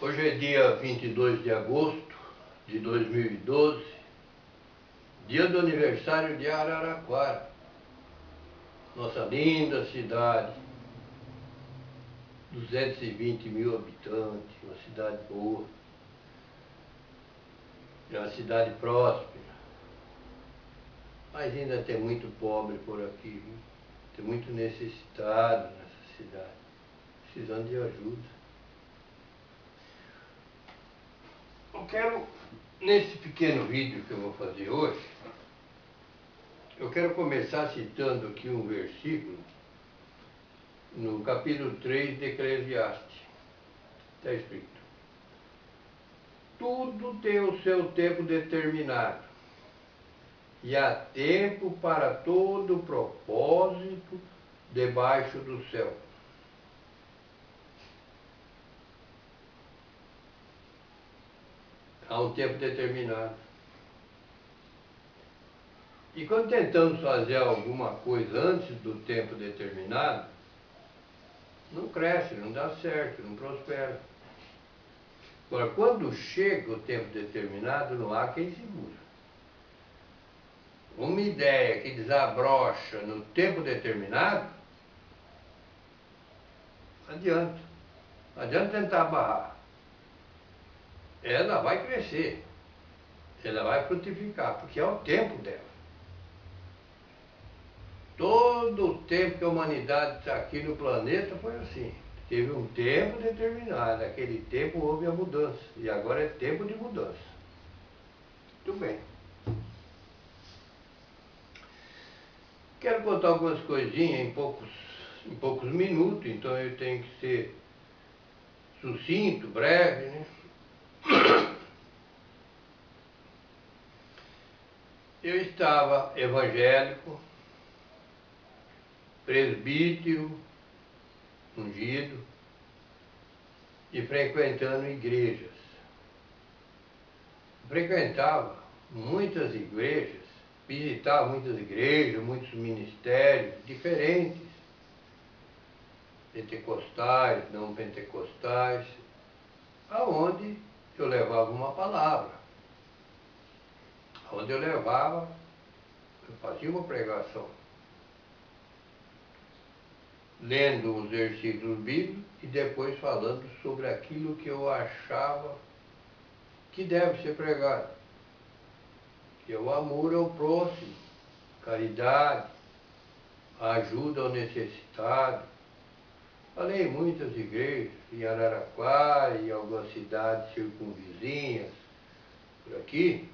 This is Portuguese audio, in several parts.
Hoje é dia 22 de agosto de 2012, dia do aniversário de Araraquara, nossa linda cidade, 220 mil habitantes, uma cidade boa, é uma cidade próspera, mas ainda tem muito pobre por aqui, viu? Tem muito necessitado nessa cidade, precisando de ajuda. Eu quero, nesse pequeno vídeo que eu vou fazer hoje, eu quero começar citando aqui um versículo no capítulo 3 de Eclesiastes. Está escrito: tudo tem o seu tempo determinado, e há tempo para todo propósito debaixo do céu. Há um tempo determinado. E quando tentamos fazer alguma coisa antes do tempo determinado, não cresce, não dá certo, não prospera. Agora, quando chega o tempo determinado, não há quem segura. Uma ideia que desabrocha no tempo determinado, adianta. Não adianta tentar barrar. Ela vai crescer, ela vai frutificar, porque é o tempo dela. Todo o tempo que a humanidade está aqui no planeta foi assim. Teve um tempo determinado, naquele tempo houve a mudança, e agora é tempo de mudança. Muito bem. Quero contar algumas coisinhas em poucos minutos, então eu tenho que ser sucinto, breve, né? Eu estava evangélico, presbítero, ungido, e frequentando igrejas. Frequentava muitas igrejas, visitava muitas igrejas, muitos ministérios diferentes, pentecostais, não pentecostais, aonde eu levava uma palavra, aonde eu fazia uma pregação, lendo os versículos bíblicos e depois falando sobre aquilo que eu achava que deve ser pregado, que é o amor ao próximo, caridade, a ajuda ao necessitado. Falei em muitas igrejas, em Araraquara e algumas cidades circunvizinhas, por aqui,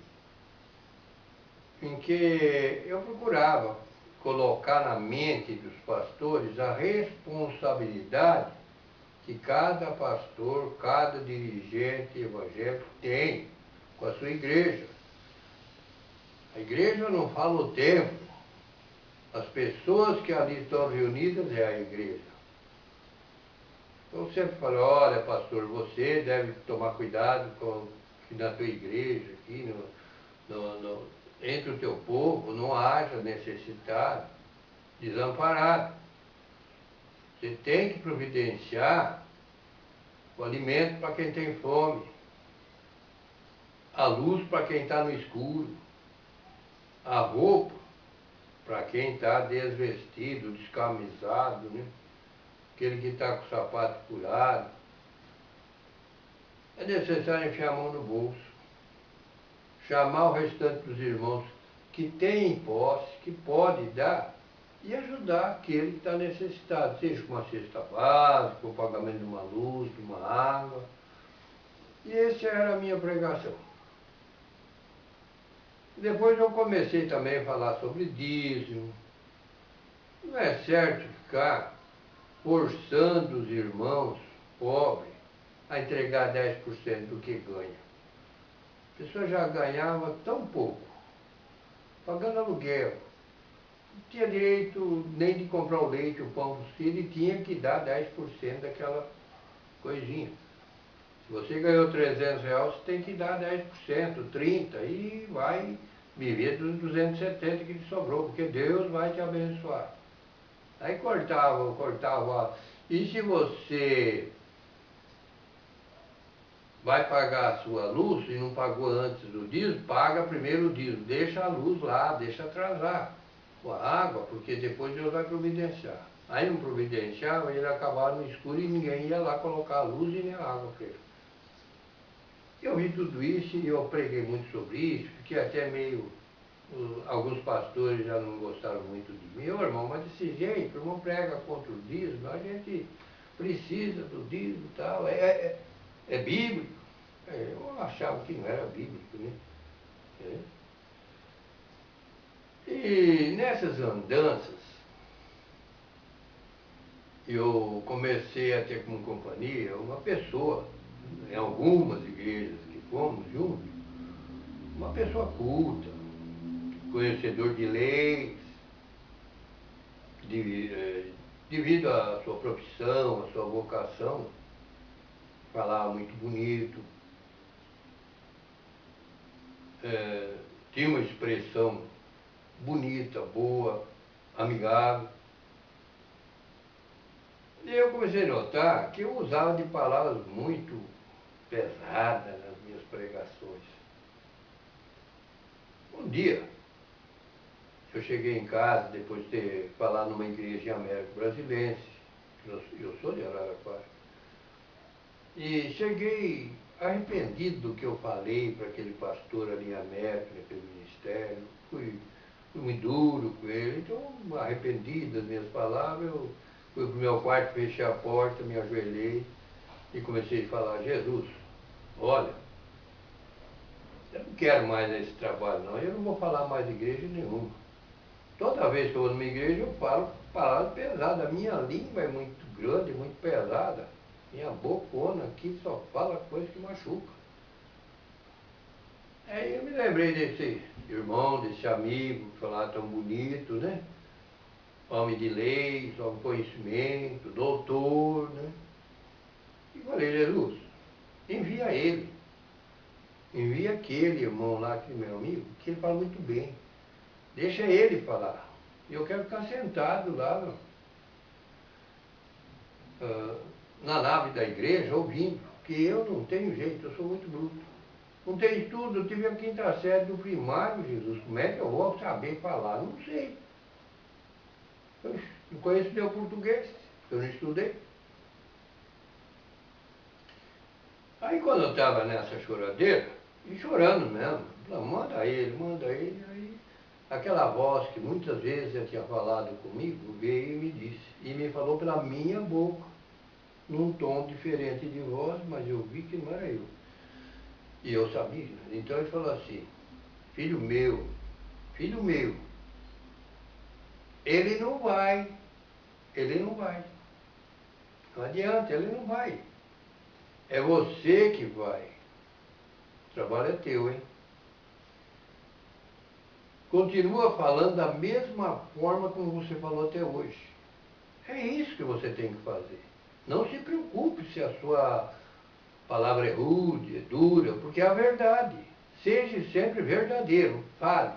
em que eu procurava colocar na mente dos pastores a responsabilidade que cada pastor, cada dirigente evangélico tem com a sua igreja. A igreja não fala o templo, as pessoas que ali estão reunidas é a igreja. Então eu sempre falo: olha, pastor, você deve tomar cuidado que na tua igreja, aqui entre o teu povo, não haja necessitado, desamparado. Você tem que providenciar o alimento para quem tem fome, a luz para quem está no escuro, a roupa para quem está desvestido, descamisado, né? Aquele que está com o sapato furado. É necessário enfiar a mão no bolso, chamar o restante dos irmãos que têm posse, que pode dar, e ajudar aquele que está necessitado, seja com uma cesta básica, com o pagamento de uma luz, de uma água. E essa era a minha pregação. Depois eu comecei também a falar sobre dízimo. Não é certo ficar forçando os irmãos pobres a entregar 10% do que ganha. A pessoa já ganhava tão pouco, pagando aluguel, não tinha direito nem de comprar o leite, o pão dos filhos, e tinha que dar 10% daquela coisinha. Se você ganhou R$300, você tem que dar 10%, 30%, e vai viver dos 270 que te sobrou, porque Deus vai te abençoar. Aí cortava. E se você vai pagar a sua luz e não pagou antes do dízimo, paga primeiro o dízimo, deixa a luz lá, deixa atrasar com a água, porque depois Deus vai providenciar. Aí não providenciava, ele acabava no escuro e ninguém ia lá colocar a luz e nem a água para ele. Eu vi tudo isso e eu preguei muito sobre isso, fiquei até meio... Alguns pastores já não gostaram muito de mim. Ô irmão, mas desse jeito, o irmão prega contra o dízimo, a gente precisa do dízimo e tal, é bíblico. Eu achava que não era bíblico, né? E nessas andanças, eu comecei a ter como companhia uma pessoa, em algumas igrejas que fomos juntos, uma pessoa culta, conhecedor de leis, devido à sua profissão, à sua vocação, falava muito bonito, tinha uma expressão bonita, boa, amigável. E eu comecei a notar que eu usava de palavras muito pesadas nas minhas pregações. Um dia, eu cheguei em casa, depois de ter falado numa igreja em Américo Brasilense, eu sou de Araraquara, e cheguei arrependido do que eu falei para aquele pastor ali em América, naquele ministério. Fui muito duro com ele, então arrependido das minhas palavras, eu fui para o meu quarto, fechei a porta, me ajoelhei e comecei a falar: Jesus, olha, eu não quero mais esse trabalho não, eu não vou falar mais de igreja nenhuma. Toda vez que eu vou numa igreja eu falo palavras pesadas, a minha língua é muito grande, muito pesada, minha bocona aqui só fala coisa que machuca. Aí eu me lembrei desse irmão, desse amigo que falava tão bonito, né? Homem de leis, homem de conhecimento, doutor, né? E falei: Jesus, envia ele. Envia aquele irmão lá, aquele meu amigo, que ele fala muito bem. Deixa ele falar. Eu quero ficar sentado lá na nave da igreja, ouvindo, porque eu não tenho jeito, eu sou muito bruto. Não tenho estudo, eu tive a quinta série do primário, Jesus. Como é que eu vou saber falar? Não sei. Eu não conheço meu português, eu não estudei. Aí quando eu estava nessa choradeira, e chorando mesmo, manda ele, aí aquela voz que muitas vezes já tinha falado comigo, veio e me disse, e me falou pela minha boca, num tom diferente de voz, mas eu vi que não era eu. E eu sabia. Então ele falou assim: filho meu, ele não vai, ele não vai. Não adianta, ele não vai. É você que vai. O trabalho é teu, hein? Continua falando da mesma forma como você falou até hoje. É isso que você tem que fazer. Não se preocupe se a sua palavra é rude, é dura, porque é a verdade. Seja sempre verdadeiro, fale.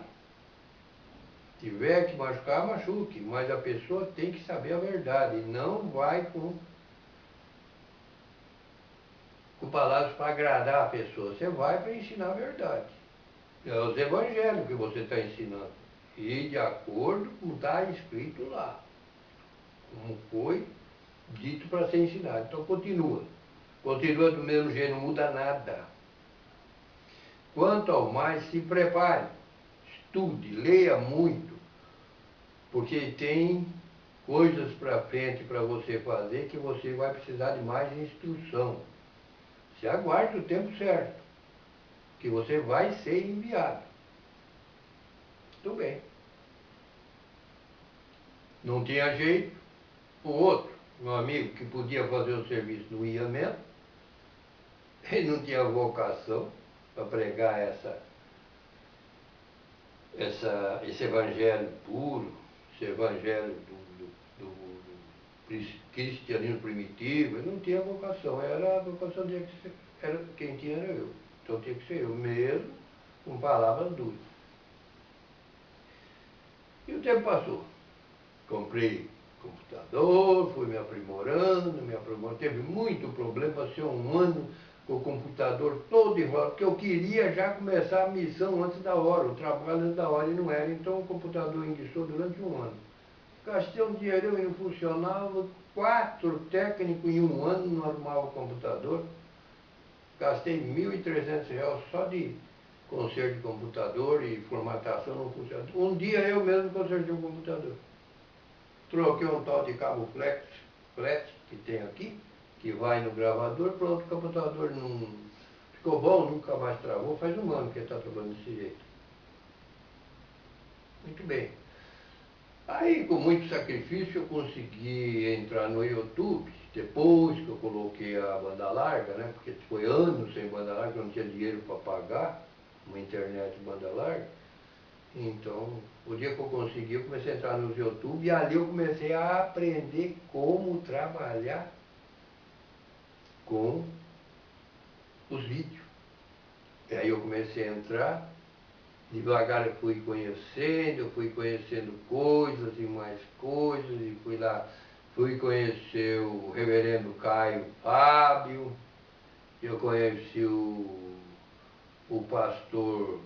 Se tiver que machucar, machuque, mas a pessoa tem que saber a verdade. Não vai com palavras para agradar a pessoa. Você vai para ensinar a verdade. É os evangelhos que você está ensinando. E de acordo com o que está escrito lá. Como foi dito para ser ensinado. Então continua. Continua do mesmo jeito, não muda nada. Quanto ao mais, se prepare. Estude, leia muito. Porque tem coisas para frente para você fazer que você vai precisar de mais instrução. Se aguarde o tempo certo, que você vai ser enviado. Tudo bem. Não tinha jeito. O outro, meu amigo, que podia fazer o serviço, não ia mesmo. Ele não tinha vocação para pregar esse evangelho puro, esse evangelho do cristianismo primitivo. Ele não tinha vocação. A vocação tinha que ser, quem tinha era eu. Então tinha que ser eu mesmo, com palavras duras. E o tempo passou. Comprei computador, fui me aprimorando, teve muito problema, passei um ano com o computador todo enrolado, porque eu queria já começar a missão antes da hora, o trabalho antes da hora, e não era. Então o computador enguiçou durante um ano. Gastei um dinheirão e não funcionava, 4 técnicos em um ano não arrumava o computador. Gastei R$ 1.300 só de conserto de computador e formatação não funcionava. Um dia eu mesmo consertei um computador. Troquei um tal de cabo flat que tem aqui, que vai no gravador, pronto, o computador não ficou bom, nunca mais travou, faz um ano que ele está trabalhando desse jeito. Muito bem. Aí, com muito sacrifício, eu consegui entrar no YouTube, depois que eu coloquei a banda larga, né? Porque foi anos sem banda larga, eu não tinha dinheiro para pagar uma internet banda larga. Então, o dia que eu consegui, eu comecei a entrar no YouTube e ali eu comecei a aprender como trabalhar com os vídeos. E aí eu comecei a entrar, devagar eu fui conhecendo coisas e mais coisas, e fui lá, fui conhecer o reverendo Caio Fábio, eu conheci o pastor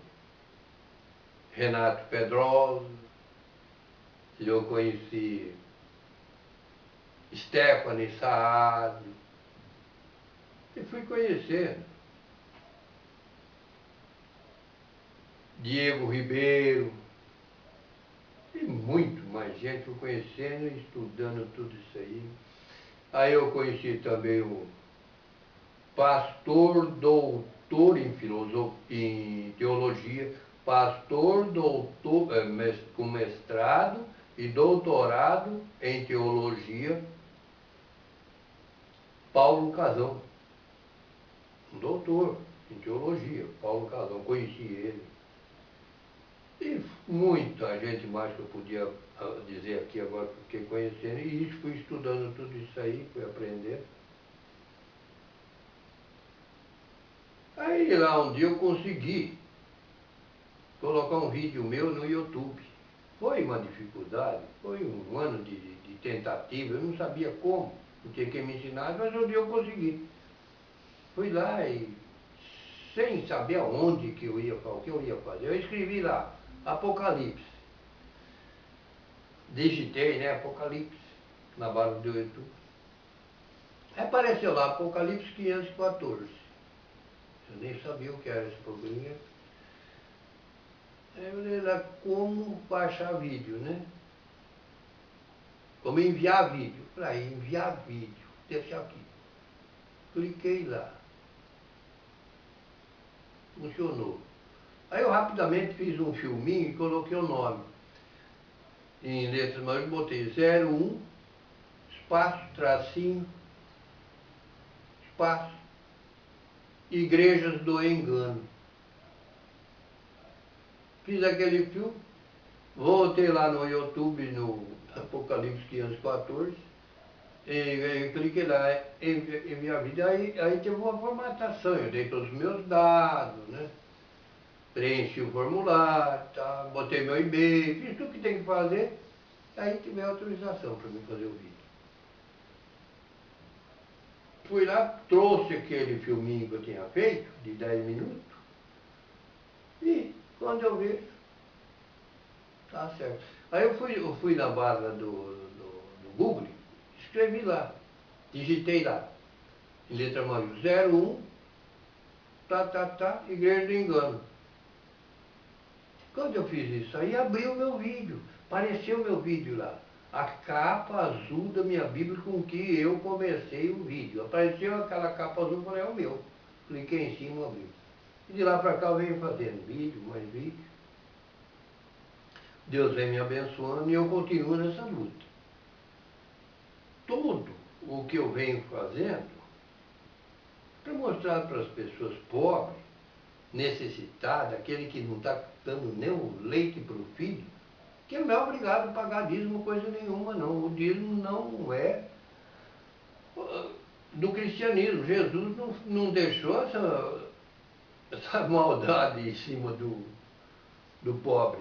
Renato Pedrosa, eu conheci Stephanie Saad, e fui conhecendo Diego Ribeiro, e muito mais gente, fui conhecendo e estudando tudo isso aí. Aí eu conheci também o pastor doutor em em teologia, pastor doutor com mestrado e doutorado em teologia, Paulo Casão. Um doutor em teologia, Paulo Casão, conheci ele. E muita gente mais que eu podia dizer aqui agora, que fiquei conhecendo, e isso, fui estudando tudo isso aí, fui aprendendo. Aí lá um dia eu consegui colocar um vídeo meu no YouTube. Foi uma dificuldade, foi um ano de tentativa, eu não sabia como, não tinha quem me ensinar, mas um dia eu consegui. Fui lá e, sem saber aonde que eu ia, o que eu ia fazer, eu escrevi lá, Apocalipse. Digitei, né, Apocalipse, na barra do YouTube. Aí apareceu lá, Apocalipse 514. Eu nem sabia o que era esse probleminha. Aí eu olhei lá, como baixar vídeo, né? Como enviar vídeo. Falei, enviar vídeo, deixa aqui. Cliquei lá. Funcionou. Aí eu rapidamente fiz um filminho e coloquei o nome. Em letras maiores, botei 01, espaço, tracinho, espaço, Igrejas do Engano. Fiz aquele filme, voltei lá no YouTube, no Apocalipse 514, e cliquei lá em minha vida, aí teve uma formatação, eu dei todos os meus dados, né? Preenchi o formulário, tá? Botei meu e-mail, fiz tudo que tem que fazer, aí tive autorização para mim fazer o vídeo. Fui lá, trouxe aquele filminho que eu tinha feito, de 10 minutos, e quando eu vi, tá certo. Aí eu fui na barra do Google, escrevi lá, digitei lá, em letra maiúscula, 01, Igreja do Engano. Quando eu fiz isso aí, abriu o meu vídeo, apareceu o meu vídeo lá. A capa azul da minha Bíblia com que eu comecei o vídeo. Apareceu aquela capa azul, falei, é o meu. Cliquei em cima, abriu. E de lá para cá eu venho fazendo vídeo, mais vídeo. Deus vem me abençoando e eu continuo nessa luta. Tudo o que eu venho fazendo para mostrar para as pessoas pobres, necessitadas, aquele que não está dando nem o leite para o filho, que não é obrigado a pagar dízimo coisa nenhuma, não. O dízimo não é do cristianismo. Jesus não deixou essa maldade em cima do pobre.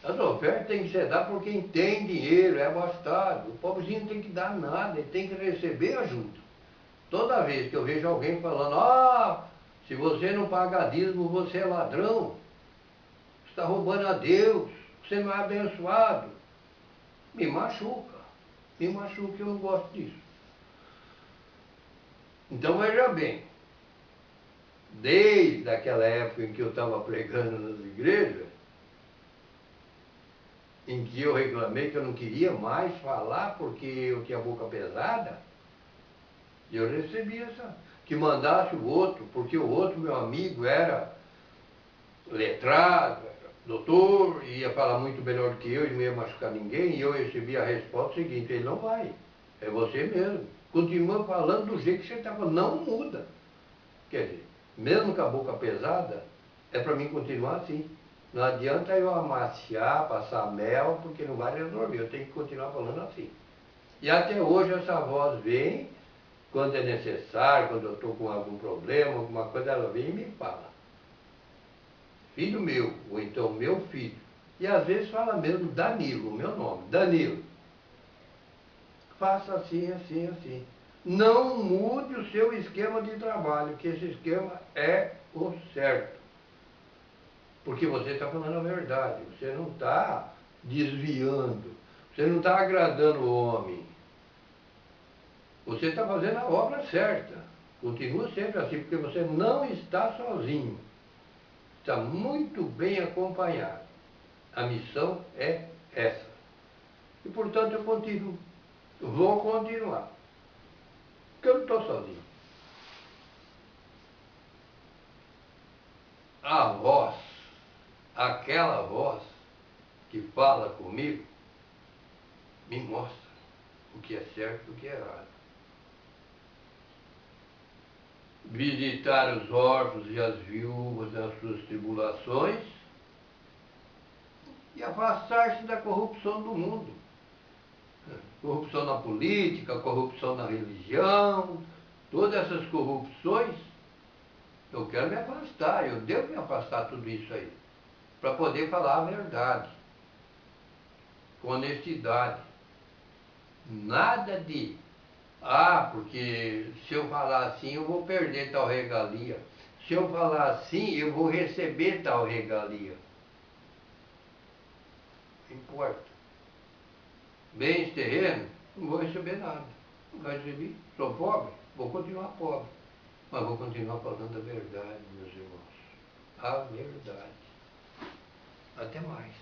As ofertas têm que ser dadas por quem tem dinheiro, é abastado. O pobrezinho não tem que dar nada, ele tem que receber ajuda. Toda vez que eu vejo alguém falando, ah, se você não paga dízimo, você é ladrão, você está roubando a Deus, você não é abençoado, me machuca, eu não gosto disso. Então veja bem, desde aquela época em que eu estava pregando nas igrejas, em que eu reclamei que eu não queria mais falar porque eu tinha boca pesada, eu recebi essa, que mandasse o outro, porque o outro, meu amigo, era letrado, era doutor, ia falar muito melhor do que eu e não ia machucar ninguém, e eu recebi a resposta seguinte, ele não vai, é você mesmo. Continua falando do jeito que você estava, não muda. Quer dizer, mesmo com a boca pesada, é para mim continuar assim. Não adianta eu amaciar, passar mel, porque não vai resolver, eu tenho que continuar falando assim. E até hoje essa voz vem, quando é necessário, quando eu estou com algum problema, alguma coisa, ela vem e me fala. Filho meu, ou então meu filho. E às vezes fala mesmo Danilo, o meu nome, Danilo. Faça assim, assim, assim. Não mude o seu esquema de trabalho, que esse esquema é o certo. Porque você está falando a verdade, você não está desviando, você não está agradando o homem. Você está fazendo a obra certa. Continua sempre assim, porque você não está sozinho. Está muito bem acompanhado. A missão é essa. E portanto eu continuo. Vou continuar. Porque eu não estou sozinho. A voz, aquela voz que fala comigo, me mostra o que é certo e o que é errado. Visitar os órfãos e as viúvas nas suas tribulações e afastar-se da corrupção do mundo. Corrupção na política, corrupção na religião, todas essas corrupções, eu quero me afastar, eu devo me afastar de tudo isso aí, para poder falar a verdade, com honestidade. Nada de, porque se eu falar assim eu vou perder tal regalia. Se eu falar assim eu vou receber tal regalia. Não importa. Bens terrenos, não vou receber nada. Não vai receber. Sou pobre, vou continuar pobre. Mas vou continuar falando a verdade, meus irmãos. A verdade. Até mais.